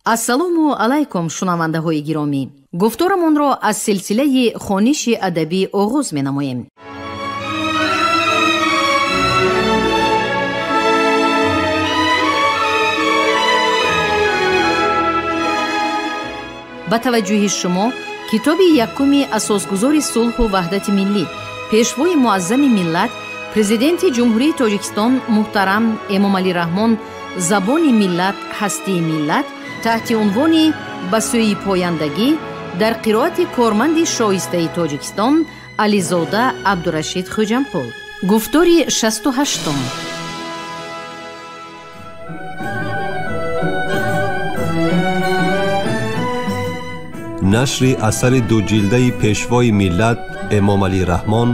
ассалому алайкум шунавандаҳои гиромӣ. гуфторамонро аз силсилаи хониши адабӣ оғоз менамоем. ба таваҷҷӯҳи шумо китоби якуми асосгузори сулҳу ваҳдати миллӣ, пешвои муаззами миллат, президенти ҷумҳурии Тоҷикистон муҳтарам Эмомалӣ Раҳмон забони миллат ҳастии миллат таҳти унвони ба сӯи пояндагӣ дар қироати корманди шоистаи Тоҷикистон Ализода Абдурашид Хоҷампур. гуфтори 68. نشر اثر دو جلده پیشوای ملت امامعلی رحمان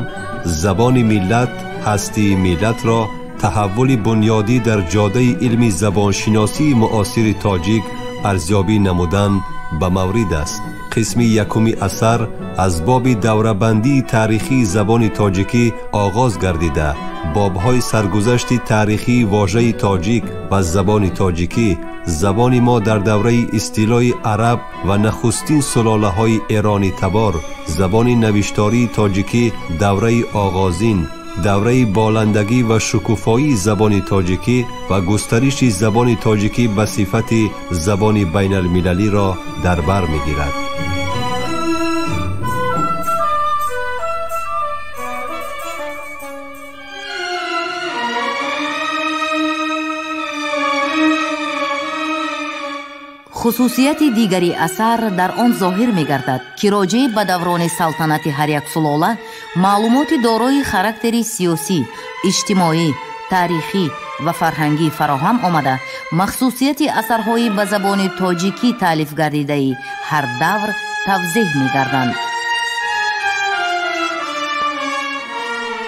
زبان ملت هستی ملت را تحول بنیادی در جاده علم زبانشناسی معاصر تاجیک ارزیابی نمودن به مورد است. قسم یکمی اثر از باب دوره‌بندی تاریخی زبان تاجیکی آغاز گردیده بابهای سرگذشت تاریخی واژه تاجیک و زبان تاجیکی، زبان ما در دوره استیلای عرب و نخستین سلاله های ایرانی تبار، زبان نوشتاری تاجیکی دوره آغازین، دوره بالندگی و شکوفایی زبان تاجیکی و گسترش زبان تاجیکی به صفت زبان بین المللی را در بر می‌گیرد. خصوصیت دیگری اثر در آن ظاهر می گردد که راجع به دوران سلطنت هر یک سلاله معلومات دارای خاراکتری سیاسی، اجتماعی، تاریخی و فرهنگی فراهم آمده مخصوصیت اثرهای به زبان تاجیکی تالیف گردیده هر دور توضیح می گردند.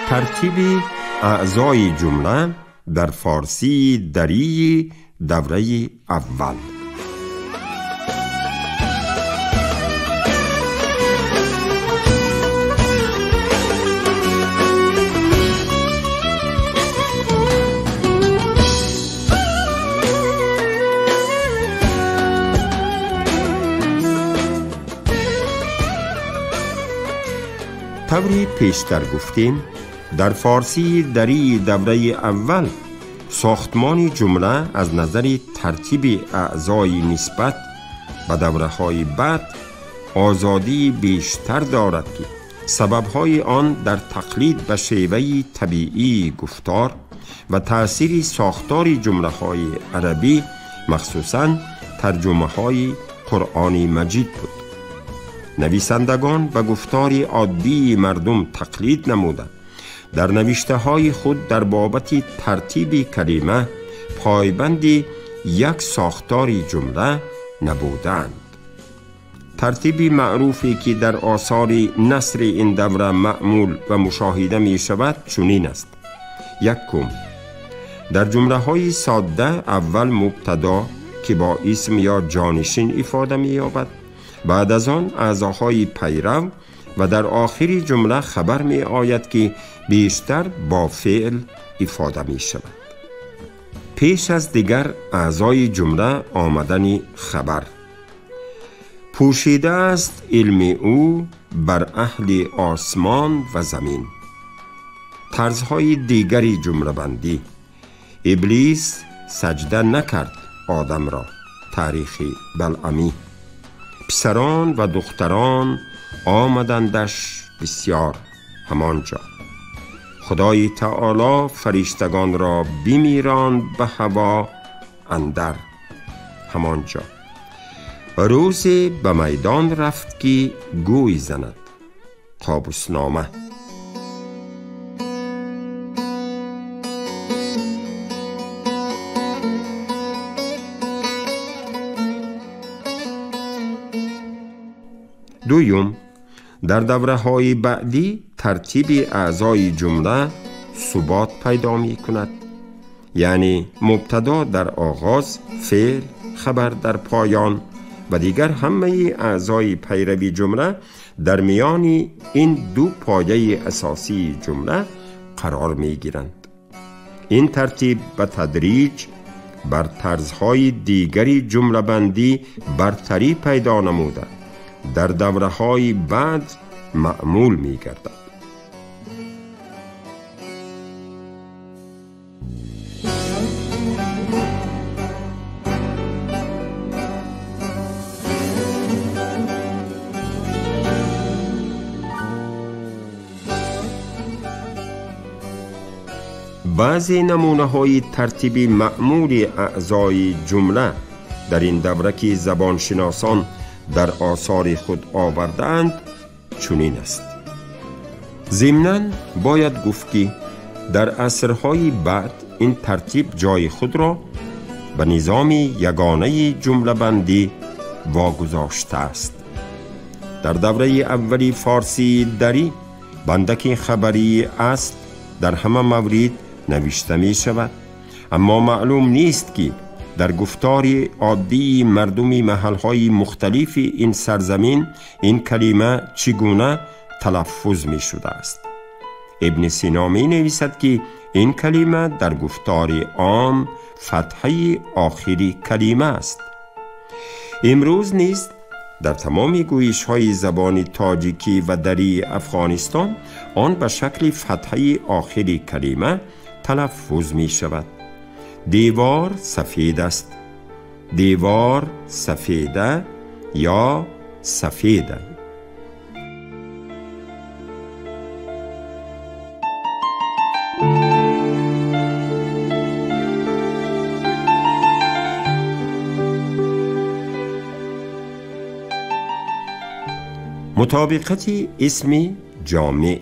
ترتیب اعضای جمله در فارسی دری دوره اول. طوری پیشتر گفتیم در فارسی دری دوره اول ساختمان جمله از نظر ترتیب اعضای نسبت به دوره های بعد آزادی بیشتر دارد که سببهای آن در تقلید به شیوه طبیعی گفتار و تأثیر ساختار جمله های عربی مخصوصاً ترجمه های قرآن مجید بود. نویسندگان به گفتار عادی مردم تقلید نموده در نوشته های خود در بابت ترتیب کلمه پایبند یک ساختار جمله نبودند. ترتیب معروفی که در آثار نثر این دوره معمول و مشاهده می شود چنین است: یکم، در جمله های ساده اول مبتدا که با اسم یا جانشین افاده می یابد، بعد از آن اعضاهای پیرو و در آخر جمله خبر می آید که بیشتر با فعل افاده می شود. پیش از دیگر اعضای جمله آمدن خبر: پوشیده است علم او بر اهل آسمان و زمین. طرزهای دیگری جمله بندی: ابلیس سجده نکرد آدم را. تاریخ بلعمی. پسران و دختران آمدندش بسیار. همانجا. خدای تعالی فرشتگان را بمیراند به هوا اندر. همانجا. روز به میدان رفت که گوی زند. قابوسنامه. دویم، در دوره های بعدی ترتیب اعضای جمله ثبات پیدا می کند، یعنی مبتدا در آغاز، فعل، خبر در پایان و دیگر همه اعضای پیروی جمله در میان این دو پایه اساسی جمله قرار می گیرند. این ترتیب به تدریج بر طرزهای دیگری جمله بندی برتری پیدا نموده در دوره‌های بعد معمول می گردد. بعضی نمونه های ترتیبی معمول اعضای جمله در این دوره که زبانشناسان در آثار خود آوردند چنین است. ضمناً باید گفت که در عصرهای بعد این ترتیب جای خود را به نظام یگانه جمله بندی واگذاشته است. در دوره اولی فارسی دری بندک خبری است در همه مورد نوشته می شود، اما معلوم نیست که در گفتار عادی مردمی محلهای مختلف این سرزمین این کلمه چگونه تلفظ می شده است. ابن سینا می نویسد که این کلمه در گفتار عام فتحه آخری کلمه است. امروز نیز در تمام گویش های زبان تاجیکی و دری افغانستان آن به شکل فتحه آخری کلمه تلفظ می شود. دیوار سفید است، دیوار سفیده یا سفیده. مطابقت اسم جامع.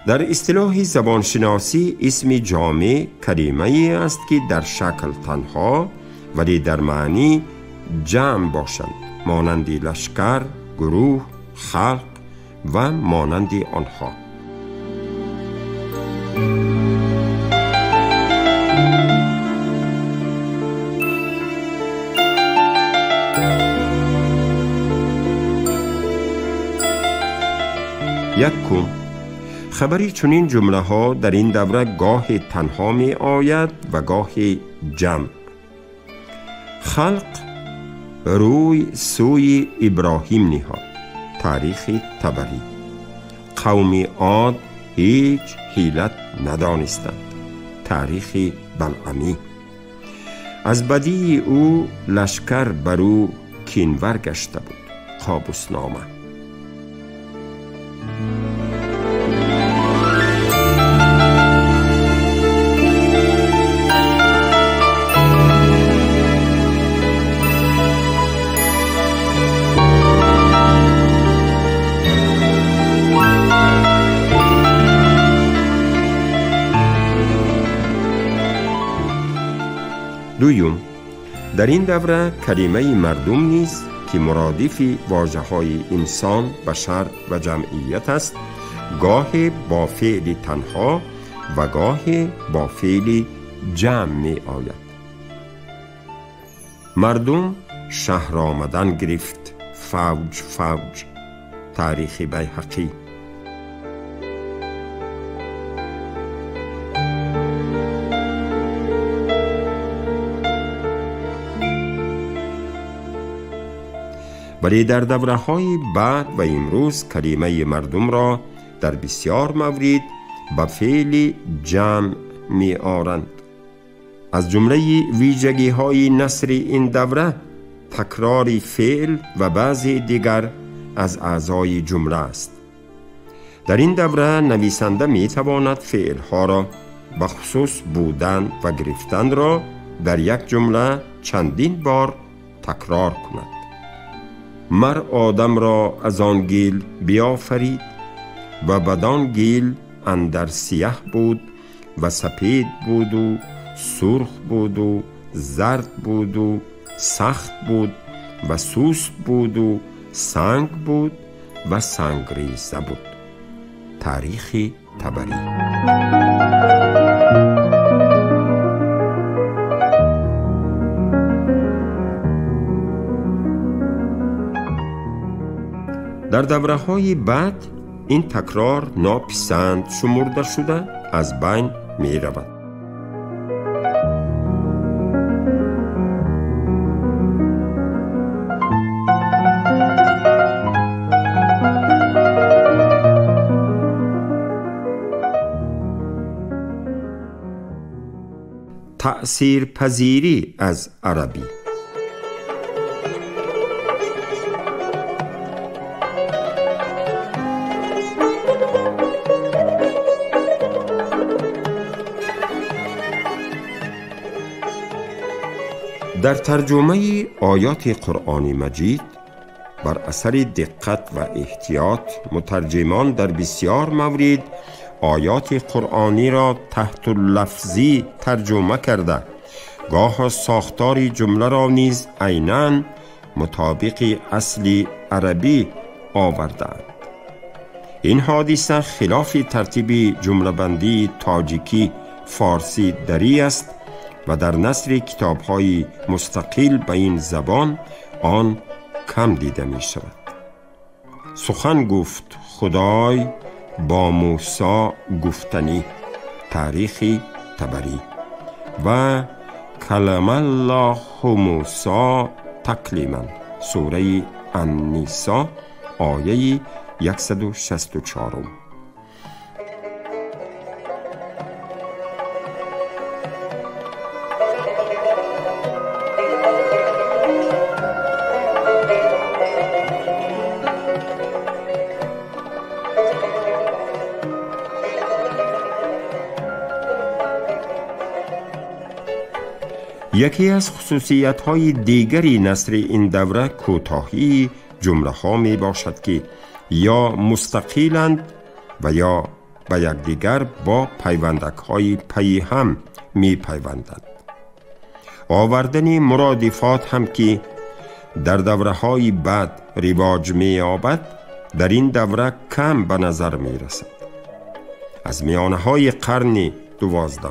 در اصطلاح زبانشناسی اسم جامع کلمه‌ای است که در شکل تنها ولی در معنی جمع باشند، مانند لشکر، گروه، خلق و مانند آنها. یکم، خبری چنین جمله ها در این دوره گاه تنها می آید و گاه جمع. خلق روی سوی ابراهیم نهاد. تاریخ طبری. قوم عاد هیچ حیلت ندانستند. تاریخ بلعمی. از بدی او لشکر بر او کینور گشته بود. قابوسنامه. دویم، در این دوره کلمه مردم نیز که مرادف واژه‌های انسان، بشر و جمعیت است، گاه با فعل تنها و گاه با فعل جمع می آید. مردم شهر آمدن گرفت، فوج فوج. تاریخ بیهقی. ولی در دوره‌های بعد و امروز کلمه مردم را در بسیار مورد به فعل جمع می آورند. از جمله ویژگی‌های نثر این دوره تکرار فعل و بعضی دیگر از اعضای جمله است. در این دوره نویسنده می تواند فعل‌ها را به خصوص بودن و گرفتن را در یک جمله چندین بار تکرار کند. مر آدم را از آن گیل بیافرید و بدان گیل اندر سیه بود و سپید بود و سرخ بود و زرد بود و سخت بود و سوست بود و سنگ بود و سنگریزه بود. تاریخ طبری. در دوره‌های بعد این تکرار ناپسند شمرده شده از بین می رود. تأثیر پذیری از عربی. در ترجمه آیات قرآن مجید بر اثر دقت و احتیاط مترجمان در بسیار مورد آیات قرآنی را تحت لفظی ترجمه کرده، گاه ساختار جمله را نیز عیناً مطابق اصل عربی آوردند. این حادثه خلاف ترتیب جمله بندی تاجیکی فارسی دری است و در نثر کتاب‌های مستقل به این زبان آن کم دیده می شود. سخن گفت خدای با موسی گفتنی، تاریخ طبری، و کلم الله موسی تکلیما، سوره النساء آیه 164. یکی از خصوصیت‌های دیگری نثر این دوره کوتاهی جمله‌ها می باشد که یا مستقلند و یا به یکدیگر با پیوندک‌های پی هم می پیوندند. آوردن مرادفات هم که در دوره‌های بعد رواج می یابد در این دوره کم به نظر می رسد. از میانه‌های قرن 12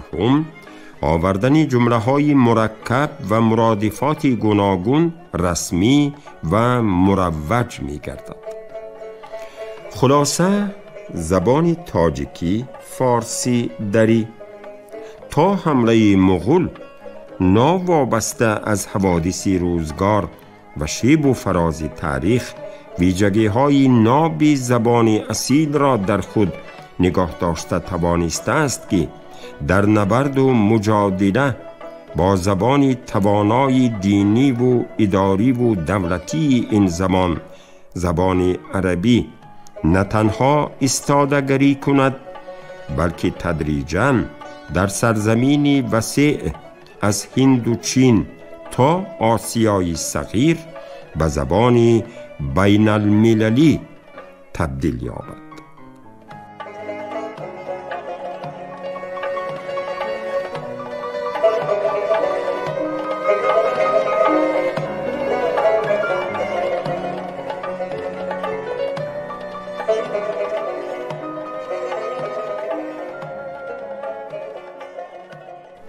آوردن جمله‌های مرکب و مرادفات گوناگون رسمی و مروج می‌گردد. خلاصه زبان تاجیکی فارسی دری تا حمله مغول ناوابسته از حوادث روزگار و شیب و فراز تاریخ ویژگی‌های ناب زبان اصیل را در خود نگاه داشته توانسته است که در نبرد و مجادله با زبان توانای دینی و اداری و دولتی این زمان، زبان عربی، نه تنها استادگری کند بلکه تدریجاً در سرزمین وسیع از هند و چین تا آسیای صغیر به زبان بین المللی تبدیل یابد.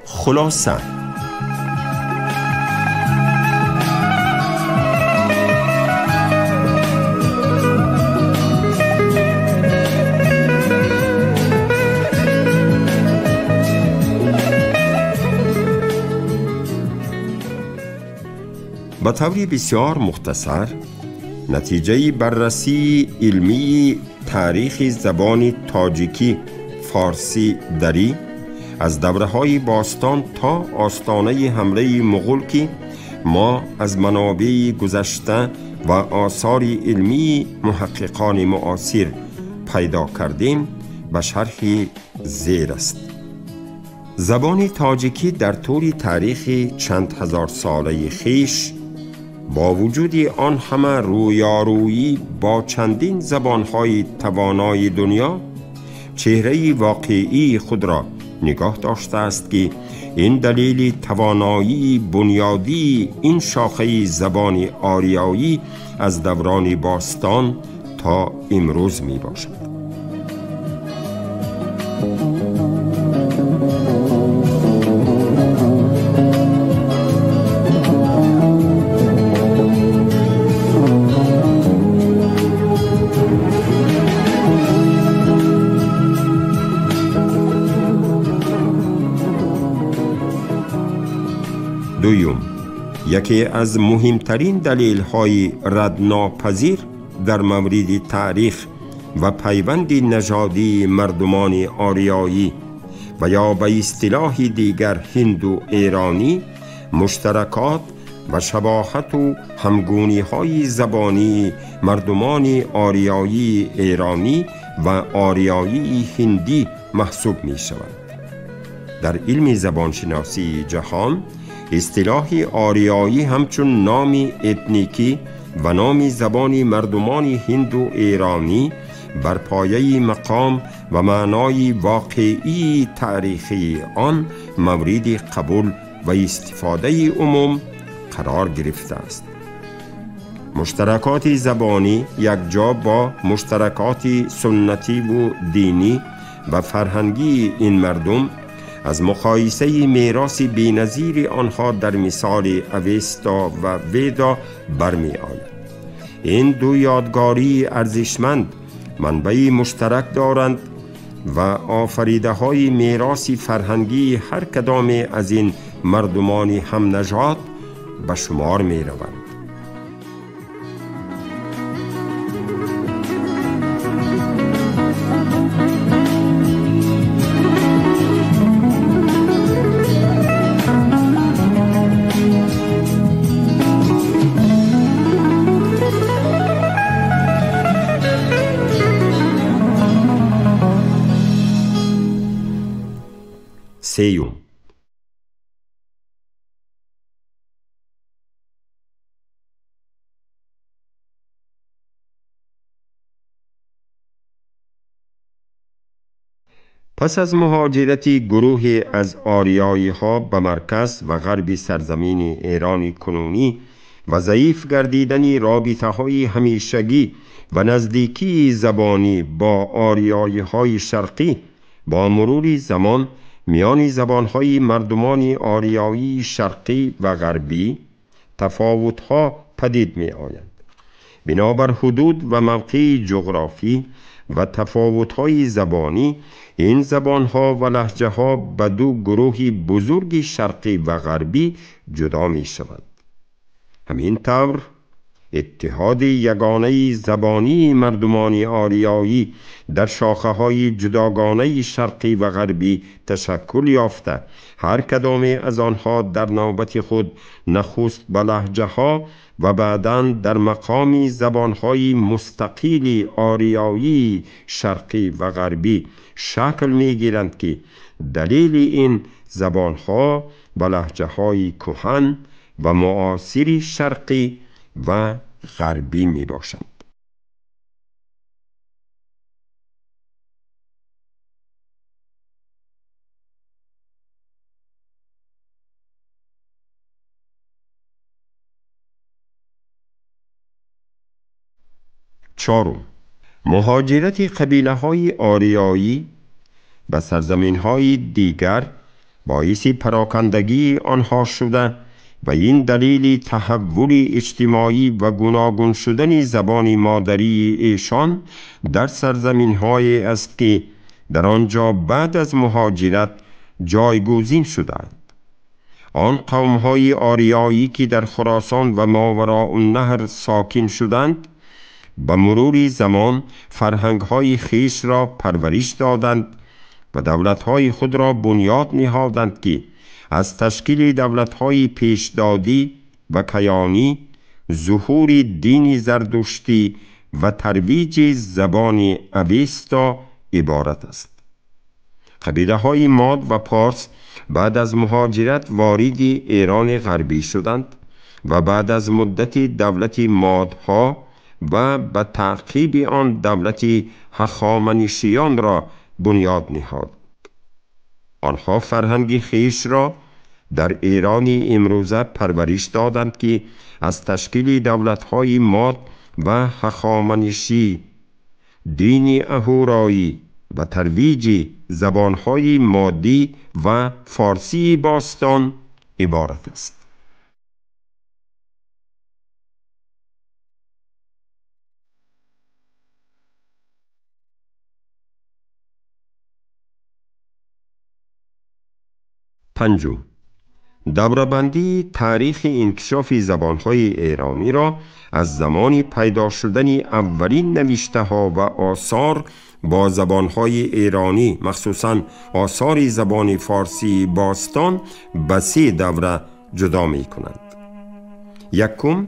خلاصه به طور بسیار مختصر نتیجه بررسی علمی تاریخ زبان تاجیکی فارسی دری از دوره‌های باستان تا آستانه حمله مغول که ما از منابع گذشته و آثار علمی محققان معاصر پیدا کردیم به شرح زیر است. زبان تاجیکی در طول تاریخ چند هزار ساله خیش با وجود آن همه رویارویی با چندین زبان‌های توانای دنیا چهره واقعی خود را نگاه داشته است که این دلیل توانایی بنیادی این شاخه زبان آریایی از دوران باستان تا امروز می باشد. دوم، یکی از مهمترین دلیل‌های ردناپذیر در مورد تاریخ و پیوند نژادی مردمان آریایی و یا به اصطلاح دیگر هندو ایرانی مشترکات و شباهت و همگونی های زبانی مردمان آریایی ایرانی و آریایی هندی محسوب می شود. در علم زبانشناسی جهان اصطلاح آریایی همچون نام اتنیکی و نام زبانی مردمان هندو ایرانی بر پایه مقام و معنای واقعی تاریخی آن مورد قبول و استفاده عموم قرار گرفته است. مشترکات زبانی یکجا با مشترکات سنتی و دینی و فرهنگی این مردم از مقایسه میراث بی‌نظیر آنها در مثال اوستا و ویدا برمی آید. این دو یادگاری ارزشمند منبعی مشترک دارند و آفریده های میراث فرهنگی هر کدام از این مردمان هم نژاد به شمار می روند. سیوم، پس از مهاجرت گروه از آریایی ها به مرکز و غرب سرزمین ایران کنونی و ضعیف گردیدن رابطه های همیشگی و نزدیکی زبانی با آریایی های شرقی، با مرور زمان میان زبانهای مردمان آریایی شرقی و غربی تفاوت‌ها پدید می آیند. بنابر حدود و موقع جغرافی و تفاوت‌های زبانی، این زبانها و لهجه‌ها به دو گروه بزرگ شرقی و غربی جدا می شود. همین طور اتحاد یگانه زبانی مردمان آریایی در شاخه‌های جداگانه شرقی و غربی تشکل یافته، هر کدام از آنها در نوبت خود نخست به لهجه‌ها و بعداً در مقام زبان‌های مستقل آریایی شرقی و غربی شکل می‌گیرند که دلیل این زبان‌ها به لهجه‌های کهن و معاصر شرقی و غربی می باشند. چهارم، مهاجرت قبیله های آریایی به سرزمین های دیگر باعث پراکندگی آنها شده و این دلیل تحول اجتماعی و گوناگون شدن زبان مادری ایشان در سرزمین های است که در آنجا بعد از مهاجرت جایگزین شدند. آن قوم های آریایی که در خراسان و ماوراء النهر ساکن شدند، به مرور زمان فرهنگ های خویش را پرورش دادند و دولت های خود را بنیاد نهادند که از تشکیل دولت‌های پیشدادی و کیانی، ظهور دین زردشتی و ترویج زبان اوستا عبارت است. قبیله‌های ماد و پارس بعد از مهاجرت وارد ایران غربی شدند و بعد از مدت دولت مادها و به تعقیب آن دولت هخامنشیان را بنیاد نهاد. آنها فرهنگ خویش را در ایران امروزه پرورش دادند که از تشکیل دولت‌های ماد و هخامنشی، دین اهورایی و ترویج زبان‌های مادی و فارسی باستان عبارت است. پنجم، دوره‌بندی تاریخ انکشاف زبانهای ایرانی را از زمان پیدا شدن اولین نوشته‌ها و آثار با زبانهای ایرانی، مخصوصاً آثار زبان فارسی باستان، به 3 دوره جدا می کنند. یکم،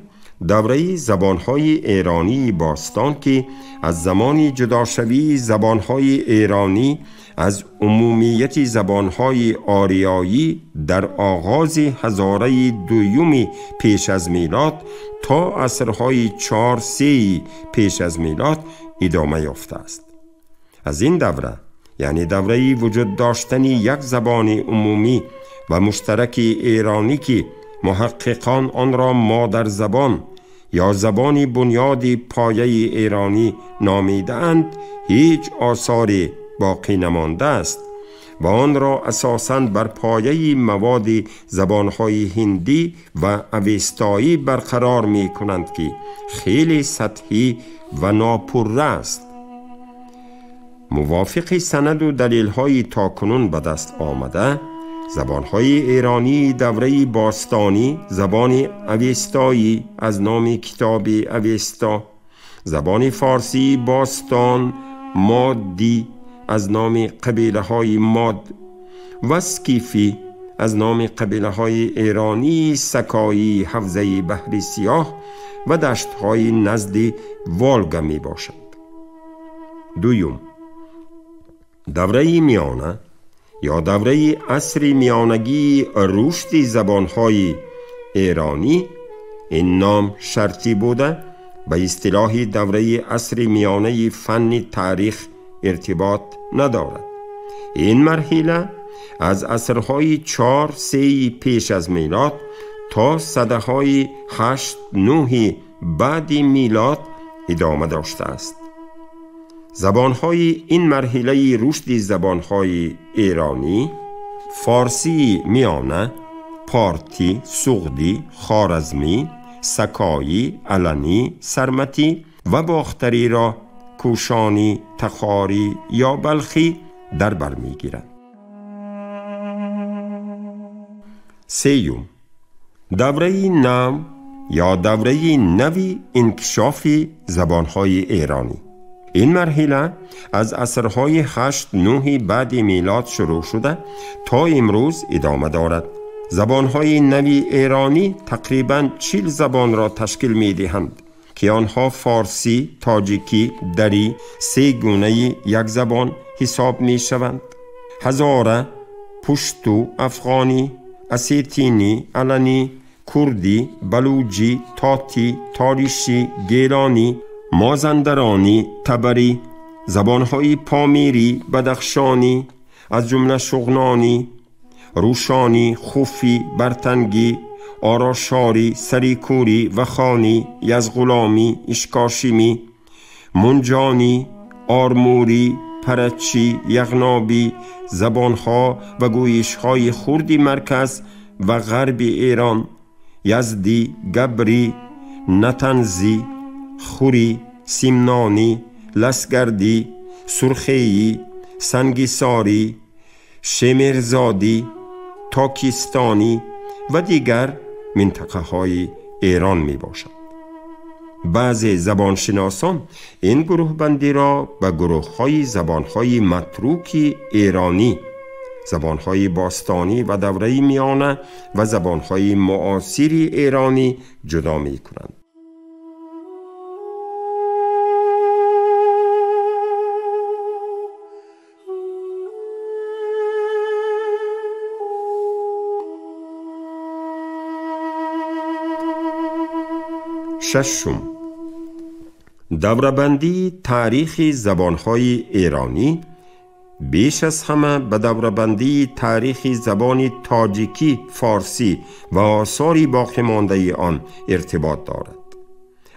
دوره زبانهای ایرانی باستان که از زمان جداشوی زبانهای ایرانی از عمومیت زبانهای آریایی در آغاز هزاره دوم پیش از میلاد تا عصرهای 4-3 پیش از میلاد ادامه یافته است. از این دوره، یعنی دوره وجود داشتن یک زبان عمومی و مشترک ایرانی که محققان آن را مادر زبان یا زبان بنیاد پایه ایرانی نامیدند، هیچ آثاری باقی نمانده است و آن را اساساً بر پایه مواد زبانهای هندی و اوستایی برقرار می کنند که خیلی سطحی و ناپرره است. موافق سند و دلیل‌های تاکنون به دست آمده، زبانهای ایرانی دوره باستانی زبان اوستایی از نام کتاب اوستا، زبان فارسی باستان مادی از نام قبیله های ماد و سکیفی از نام قبیله های ایرانی سکایی حوزه بحر سیاه و دشت های نزد والگا می باشند. دوم، دوره میانه یا دوره عصر میانگی رشد زبانهای ایرانی، این نام شرطی بوده، به اصطلاح دوره عصر میانه فن تاریخ ارتباط ندارد. این مرحله از عصرهای 4-3 پیش از میلاد تا سده‌های 8-9 بعد میلاد ادامه داشته است. زبانهای این مرحله رشد زبانهای ایرانی: فارسی میانه، پارتی، سغدی، خوارزمی، سکایی، علنی، سرمتی و باختری را کوشانی، تخاری یا بلخی در بر می گیرند. سیوم، دوره نو یا دوره نوی انکشاف زبانهای ایرانی. این مرحله از عصرهای 8-9 بعد میلاد شروع شده تا امروز ادامه دارد. زبانهای نوی ایرانی تقریباً 40 زبان را تشکیل می دهند که آنها فارسی، تاجیکی، دری 3 گونه یک زبان حساب می شوند. هزاره، پشتو، افغانی، اسیتینی، علنی، کردی، بلوچی، تاتی، تاریشی، گیلانی، مازندرانی، تبری، زبانهای پامیری، بدخشانی از جمله شغنانی، روشانی، خوفی، برتنگی، آراشاری، سریکوری، وخانی، یزغلامی، اشکاشیمی، منجانی، آرموری، پرچی، یغنابی، زبانها و گویشهای خردی مرکز و غرب ایران، یزدی، گبری، نتنزی، خوری، سیمنانی، لسگردی، سرخیی، سنگیساری، شمیرزادی، تاکیستانی و دیگر منطقه های ایران می باشد. بعضی زبانشناسان این گروه بندی را به گروه های زبان های متروک ایرانی، زبان های باستانی و دوره میانه و زبان های معاصر ایرانی جدا می کنند. ششم، دوره‌بندی تاریخ زبانهای ایرانی بیش از همه به دوره‌بندی تاریخ زبان تاجیکی، فارسی و آثار باقی مانده آن ارتباط دارد.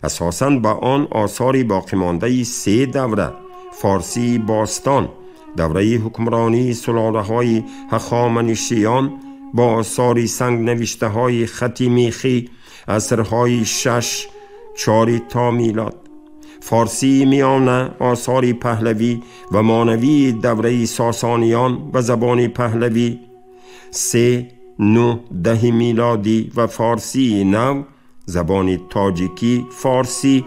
اساساً به آن آثار باقی مانده 3 دوره: فارسی باستان، دوره حکمرانی سلاله‌های هخامنشیان با آثار سنگ نوشته های خطی میخی عصرهای 6-4 تا میلاد، فارسی میانه، آثار پهلوی و مانوی دوره ساسانیان و زبان پهلوی، 3 9-10 میلادی و فارسی نو زبان تاجیکی فارسی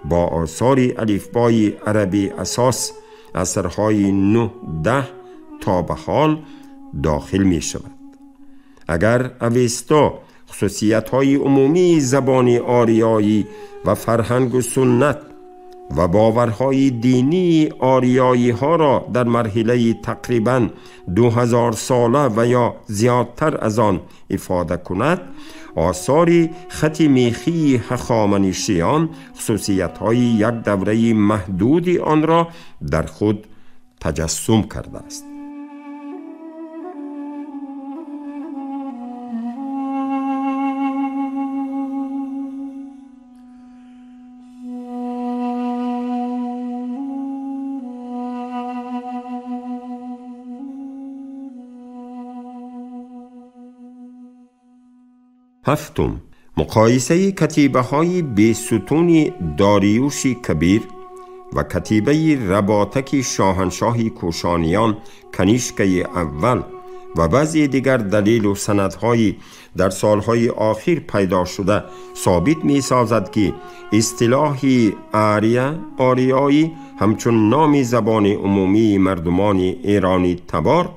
با آثار الفبای عربی اساس اثرهای 9-10 تا به حال داخل می شود. اگر اوستا خصوصیت‌های عمومی زبان آریایی و فرهنگ و سنت و باورهای دینی آریایی ها را در مرحله تقریباً 2000 ساله و یا زیادتر از آن افاده کند، آثار خط میخی هخامنشیان خصوصیت‌های یک دوره محدود آن را در خود تجسم کرده است. هفتم، مقایسه کتیبه های بیستون داریوش کبیر و کتیبه رباطک شاهنشاه کوشانیان کنیشک اول و بعضی دیگر دلیل و سندهای در سالهای آخر پیدا شده ثابت می سازد که اصطلاح آریایی همچون نام زبان عمومی مردمان ایرانی تبار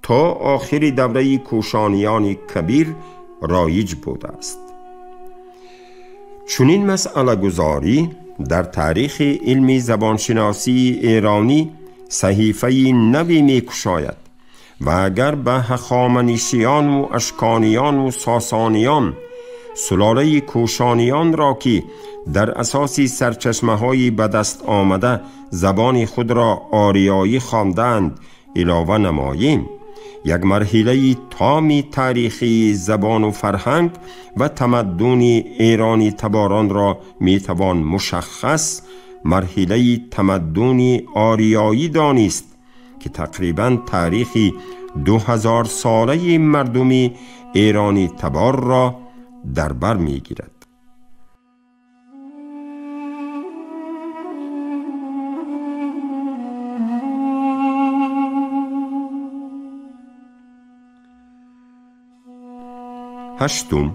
تا آخر دوره کوشانیان کبیر رایج بوده است. چنین مسئله گذاری در تاریخ علمی زبانشناسی ایرانی صحیفه نوی می کشاید و اگر به هخامنشیان و اشکانیان و ساسانیان سلاله کوشانیان را که در اساس سرچشمه های به دست آمده زبان خود را آریایی خواندند علاوه نماییم، یک مرحله تامی تاریخی زبان و فرهنگ و تمدن ایرانی تباران را میتوان مشخص مرحله تمدن آریایی دانست که تقریباً تاریخی 2000 ساله مردم ایرانی تبار را در بر میگیرد. هشتم،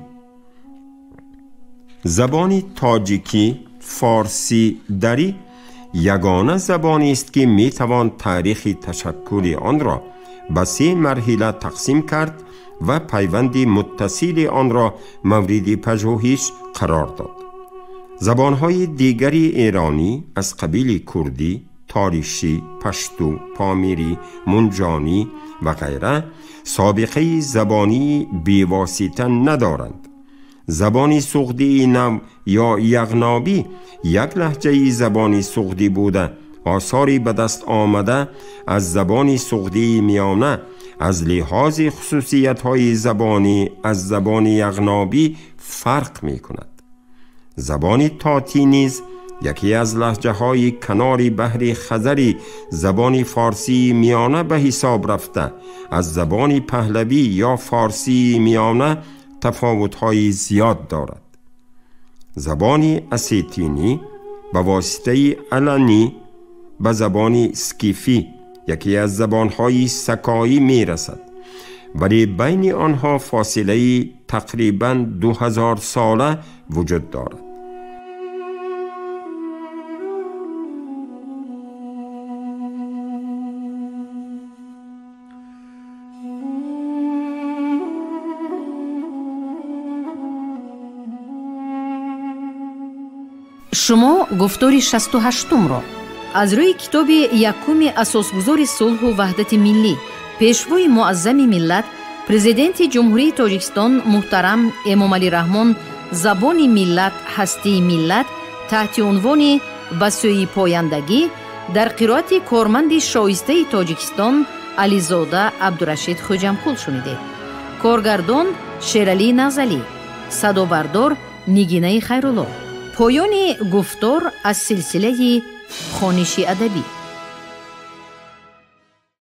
زبان تاجیکی فارسی دری یگانه زبانی است که میتوان تاریخ تشکل آن را به 3 مرحله تقسیم کرد و پیوند متصل آن را مورد پژوهش قرار داد. زبانهای دیگری ایرانی از قبیل کردی، تاریشی، پشتو، پامیری، منجانی و غیره سابقه زبانی بیواسطه ندارند. زبان سغدی نو یا یغنابی یک لهجه زبانی سغدی بوده آثاری به دست آمده از زبان سغدی میانه از لحاظ خصوصیت‌های زبانی از زبان یغنابی فرق می کند. زبان تاتی نیز یکی از لهجه‌های کنار بحر خزری زبان فارسی میانه به حساب رفته از زبان پهلوی یا فارسی میانه تفاوت‌های زیاد دارد. زبان اسیتینی به واسطه علنی به زبان سکیفی یکی از زبان‌های سکایی میرسد، ولی بین آنها فاصله تقریباً 2000 ساله وجود دارد. شما گفتار 68 را از روی کتاب یکم اساسگذار صلح و وحدت ملی پیشوای معظم ملت پرزیدنت جمهوری تاجیکستان محترم امامعلی رحمان زبان ملت هستی ملت تحت عنوان به سوی پایندگی در قرائت کارمند شایسته تاجیکستان علیزاده عبدالرشید خوجمپور شنیدید. کارگردان شیرعلی نزلی، صدابردار نگینه خیرالله. پایان گفتار از سلسله خوانش ادبی.